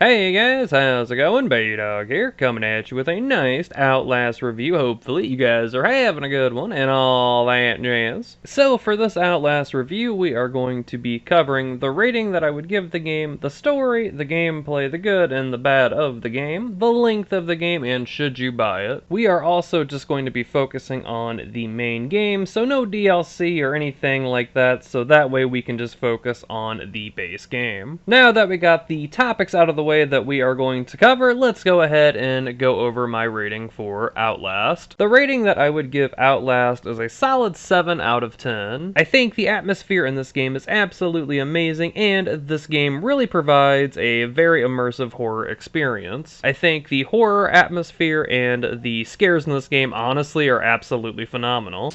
Hey guys, how's it going? Baydog here, coming at you with a nice Outlast review. Hopefully you guys are having a good one and all that jazz. So for this Outlast review, we are going to be covering the rating that I would give the game, the story, the gameplay, the good and the bad of the game, the length of the game, and should you buy it. We are also just going to be focusing on the main game, so no DLC or anything like that, so that way we can just focus on the base game. Now that we got the topics out of the way that we are going to cover, let's go ahead and go over my rating for Outlast. The rating that I would give Outlast is a solid 7 out of 10. I think the atmosphere in this game is absolutely amazing, and this game really provides a very immersive horror experience. I think the horror atmosphere and the scares in this game honestly are absolutely phenomenal.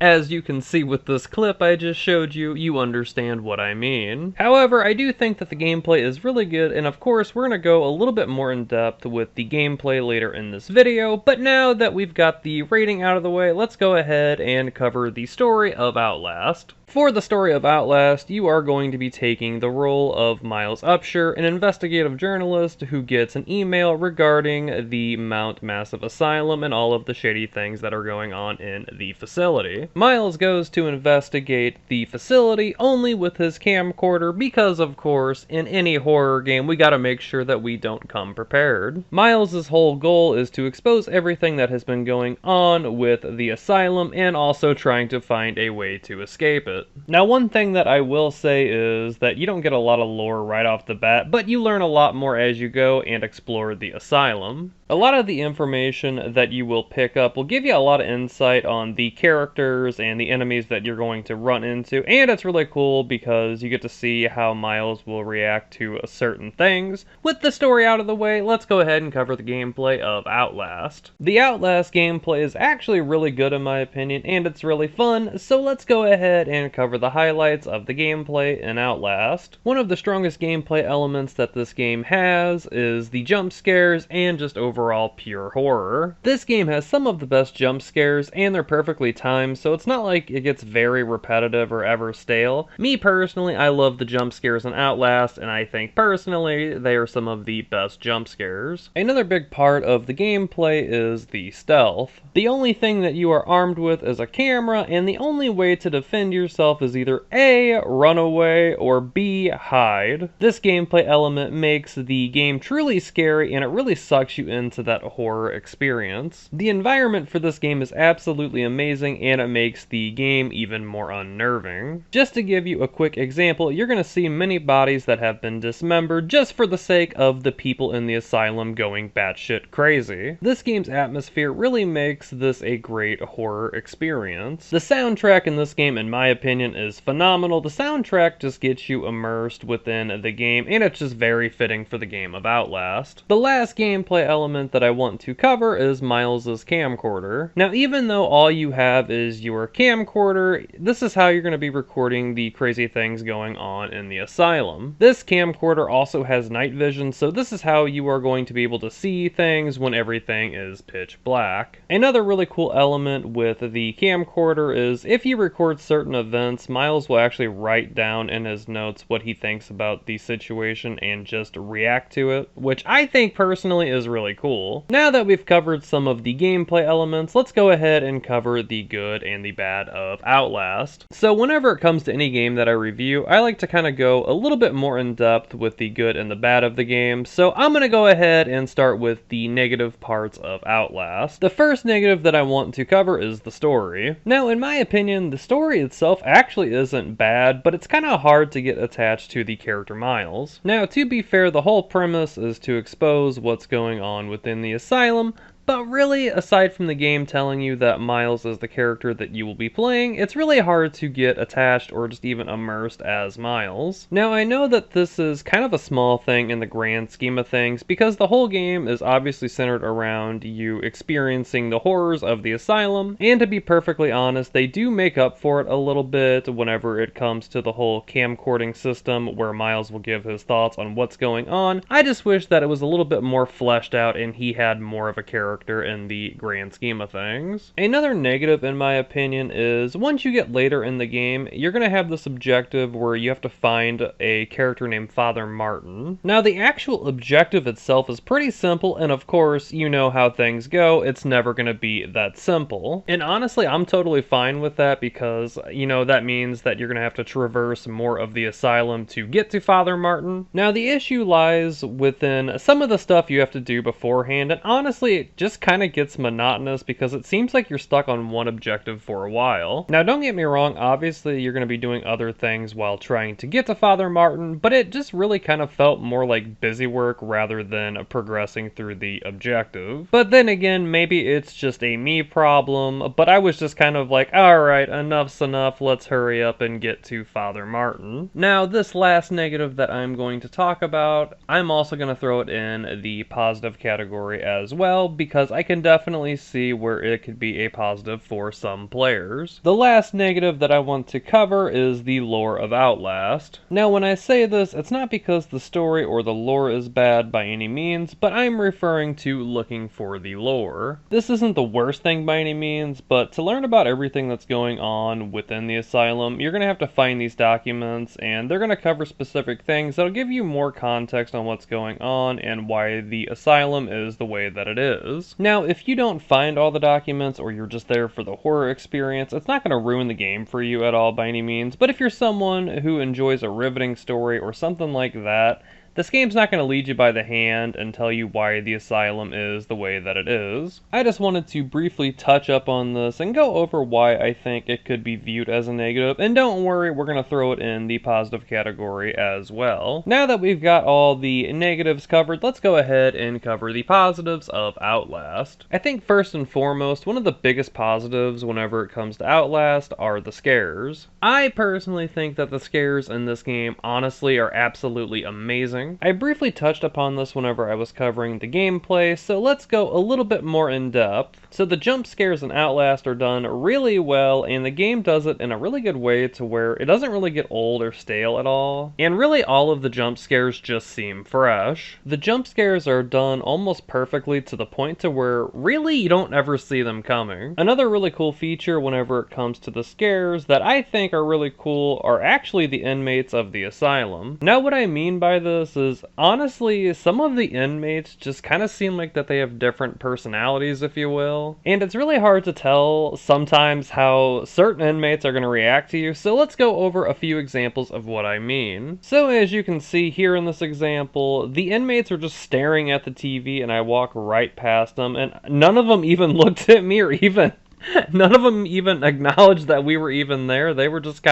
As you can see with this clip I just showed you, you understand what I mean. However, I do think that the gameplay is really good, and of course we're going to go a little bit more in depth with the gameplay later in this video, but now that we've got the rating out of the way, let's go ahead and cover the story of Outlast. For the story of Outlast, you are going to be taking the role of Miles Upshur, an investigative journalist who gets an email regarding the Mount Massive Asylum and all of the shady things that are going on in the facility. Miles goes to investigate the facility only with his camcorder because, of course, in any horror game, we gotta make sure that we don't come prepared. Miles' whole goal is to expose everything that has been going on with the asylum and also trying to find a way to escape it. Now, one thing that I will say is that you don't get a lot of lore right off the bat, but you learn a lot more as you go and explore the asylum. A lot of the information that you will pick up will give you a lot of insight on the characters and the enemies that you're going to run into, and it's really cool because you get to see how Miles will react to certain things. With the story out of the way, let's go ahead and cover the gameplay of Outlast. The Outlast gameplay is actually really good in my opinion, and it's really fun, so let's go ahead and cover the highlights of the gameplay in Outlast. One of the strongest gameplay elements that this game has is the jump scares and just overall pure horror. This game has some of the best jump scares and they're perfectly timed, so it's not like it gets very repetitive or ever stale. Me personally, I love the jump scares in Outlast, and I think personally they are some of the best jump scares. Another big part of the gameplay is the stealth. The only thing that you are armed with is a camera, and the only way to defend yourself is either A, run away, or B, hide. This gameplay element makes the game truly scary, and it really sucks you into that horror experience. The environment for this game is absolutely amazing, and it makes the game even more unnerving. Just to give you a quick example, you're going to see many bodies that have been dismembered just for the sake of the people in the asylum going batshit crazy. This game's atmosphere really makes this a great horror experience. The soundtrack in this game, in my opinion, is phenomenal. The soundtrack just gets you immersed within the game, and it's just very fitting for the game of Outlast. The last gameplay element that I want to cover is Miles's camcorder. Now, even though all you have is your camcorder, this is how you're going to be recording the crazy things going on in the asylum. This camcorder also has night vision, so this is how you are going to be able to see things when everything is pitch black. Another really cool element with the camcorder is if you record certain events, Miles will actually write down in his notes what he thinks about the situation and just react to it, which I think personally is really cool. Now that we've covered some of the gameplay elements, let's go ahead and cover the good and the bad of Outlast. So whenever it comes to any game that I review, I like to kind of go a little bit more in depth with the good and the bad of the game, so I'm going to go ahead and start with the negative parts of Outlast. The first negative that I want to cover is the story. Now, in my opinion, the story itself actually isn't bad, but it's kind of hard to get attached to the character Miles. Now, to be fair, the whole premise is to expose what's going on within the asylum, but really, aside from the game telling you that Miles is the character that you will be playing, it's really hard to get attached or just even immersed as Miles. Now, I know that this is kind of a small thing in the grand scheme of things, because the whole game is obviously centered around you experiencing the horrors of the asylum, and to be perfectly honest, they do make up for it a little bit whenever it comes to the whole camcording system where Miles will give his thoughts on what's going on. I just wish that it was a little bit more fleshed out and he had more of a character character in the grand scheme of things. Another negative, in my opinion, is once you get later in the game, you're going to have this objective where you have to find a character named Father Martin. Now, the actual objective itself is pretty simple, and of course, you know how things go, it's never going to be that simple. And honestly, I'm totally fine with that because, you know, that means that you're going to have to traverse more of the asylum to get to Father Martin. Now, the issue lies within some of the stuff you have to do beforehand, and honestly, it just kind of gets monotonous because it seems like you're stuck on one objective for a while. Now, don't get me wrong, obviously you're going to be doing other things while trying to get to Father Martin, but it just really kind of felt more like busy work rather than progressing through the objective. But then again, maybe it's just a me problem, but I was just kind of like, alright, enough's enough, let's hurry up and get to Father Martin. Now, this last negative that I'm going to talk about, I'm also going to throw it in the positive category as well, because I can definitely see where it could be a positive for some players. The last negative that I want to cover is the lore of Outlast. Now, when I say this, it's not because the story or the lore is bad by any means, but I'm referring to looking for the lore. This isn't the worst thing by any means, but to learn about everything that's going on within the asylum, you're going to have to find these documents, and they're going to cover specific things that'll give you more context on what's going on and why the asylum is the way that it is. Now, if you don't find all the documents or you're just there for the horror experience, it's not going to ruin the game for you at all by any means, but if you're someone who enjoys a riveting story or something like that, this game's not going to lead you by the hand and tell you why the asylum is the way that it is. I just wanted to briefly touch up on this and go over why I think it could be viewed as a negative, and don't worry, we're going to throw it in the positive category as well. Now that we've got all the negatives covered, let's go ahead and cover the positives of Outlast. I think first and foremost, one of the biggest positives whenever it comes to Outlast are the scares. I personally think that the scares in this game honestly are absolutely amazing. I briefly touched upon this whenever I was covering the gameplay, so let's go a little bit more in depth. So the jump scares in Outlast are done really well, and the game does it in a really good way to where it doesn't really get old or stale at all. And really all of the jump scares just seem fresh. The jump scares are done almost perfectly to the point to where really you don't ever see them coming. Another really cool feature whenever it comes to the scares that I think are really cool are actually the inmates of the asylum. Now what I mean by this is, honestly, some of the inmates just kind of seem like that they have different personalities, if you will. And it's really hard to tell sometimes how certain inmates are going to react to you, so let's go over a few examples of what I mean. So as you can see here in this example, the inmates are just staring at the TV and I walk right past them, and none of them even looked at me or even none of them even acknowledged that we were even there. They were just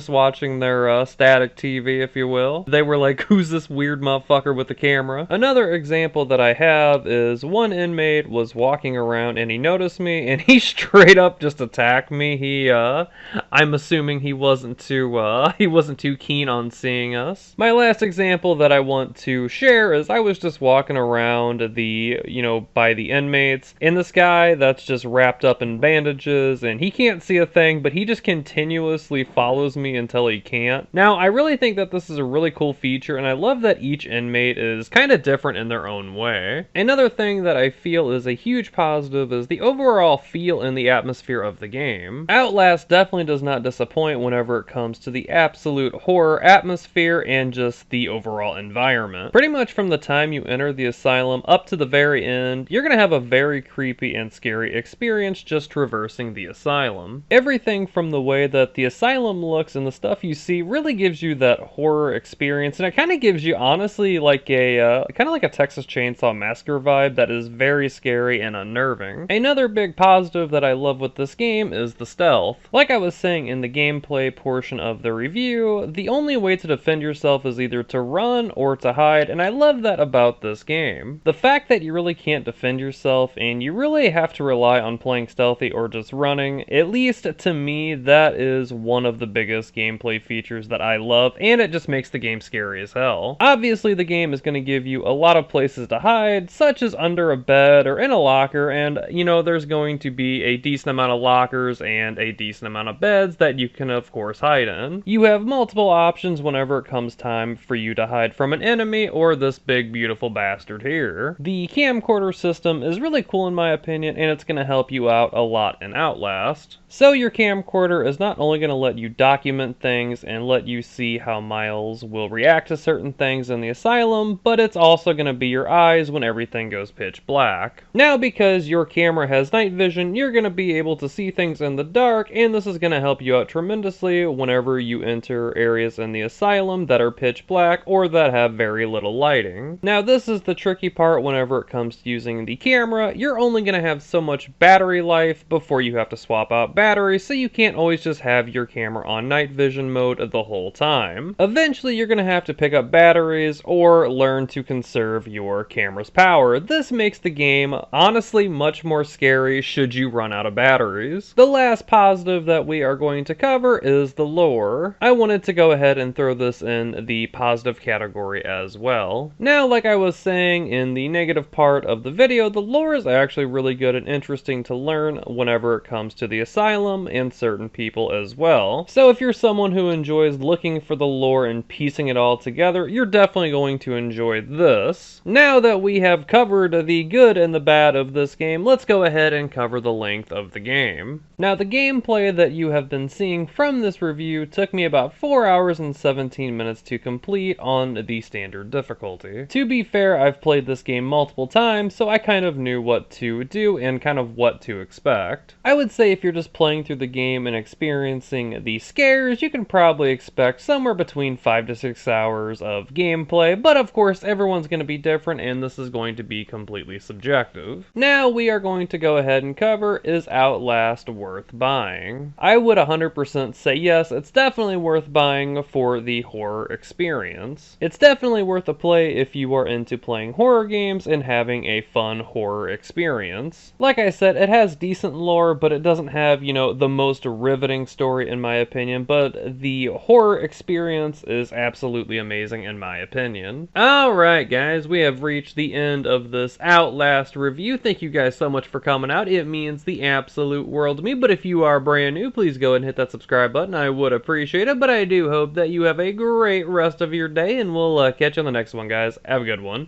watching their static TV, if you will. They were like, who's this weird motherfucker with the camera? Another example that I have is one inmate was walking around and he noticed me and he straight up just attacked me. I'm assuming he wasn't too keen on seeing us. My last example that I want to share is I was just walking around by the inmates, and this guy that's just wrapped up in bandages and he can't see a thing, but he just continuously follows me until he can't. Now, I really think that this is a really cool feature, and I love that each inmate is kind of different in their own way. Another thing that I feel is a huge positive is the overall feel and the atmosphere of the game. Outlast definitely does not disappoint whenever it comes to the absolute horror atmosphere and just the overall environment. Pretty much from the time you enter the asylum up to the very end, you're going to have a very creepy and scary experience just traversing the asylum. Everything from the way that the asylum looks and the stuff you see really gives you that horror experience, and it kind of gives you honestly like a Texas Chainsaw Massacre vibe that is very scary and unnerving. Another big positive that I love with this game is the stealth. Like I was saying in the gameplay portion of the review, the only way to defend yourself is either to run or to hide, and I love that about this game. The fact that you really can't defend yourself and you really have to rely on on playing stealthy or just running, at least to me, that is one of the biggest gameplay features that I love, and it just makes the game scary as hell. Obviously, the game is going to give you a lot of places to hide, such as under a bed or in a locker, and there's going to be a decent amount of lockers and a decent amount of beds that you can of course hide in. You have multiple options whenever it comes time for you to hide from an enemy or this big beautiful bastard here. The camcorder system is really cool in my opinion, and it's going to help you out a lot in Outlast. So your camcorder is not only going to let you document things and let you see how Miles will react to certain things in the asylum, but it's also going to be your eyes when everything goes pitch black. Now, because your camera has night vision, you're going to be able to see things in the dark, and this is going to help you out tremendously whenever you enter areas in the asylum that are pitch black or that have very little lighting. Now, this is the tricky part whenever it comes to using the camera. You're only going to have so much battery life before you have to swap out batteries, so you can't always just have your camera on night vision mode the whole time. Eventually, you're going to have to pick up batteries or learn to conserve your camera's power. This makes the game honestly much more scary should you run out of batteries. The last positive that we are going to cover is the lore. I wanted to go ahead and throw this in the positive category as well. Now, like I was saying in the negative part of the video, the lore is actually really good and interesting to learn whenever it comes to the asylum and certain people as well. So if you're someone who enjoys looking for the lore and piecing it all together, you're definitely going to enjoy this. Now that we have covered the good and the bad of this game, let's go ahead and cover the length of the game. Now, the gameplay that you have been seeing from this review took me about 4 hours and 17 minutes to complete on the standard difficulty. To be fair, I've played this game multiple times, so I kind of knew what to do and kind of what to expect. I would say if you're just playing through the game and experiencing the scares, you can probably expect somewhere between 5 to 6 hours of gameplay, but of course everyone's going to be different and this is going to be completely subjective. Now we are going to go ahead and cover, is Outlast worth buying? I would 100% say yes, it's definitely worth buying for the horror experience. It's definitely worth a play if you are into playing horror games and having a fun horror experience. Like I said, it has decent lore, but it doesn't have, the most riveting story in my opinion, but the horror experience is absolutely amazing in my opinion. Alright guys, we have reached the end of this Outlast review. Thank you guys so much for coming out. It means the absolute world to me, but if you are brand new, please go ahead and hit that subscribe button. I would appreciate it, but I do hope that you have a great rest of your day, and we'll catch you on the next one, guys. Have a good one.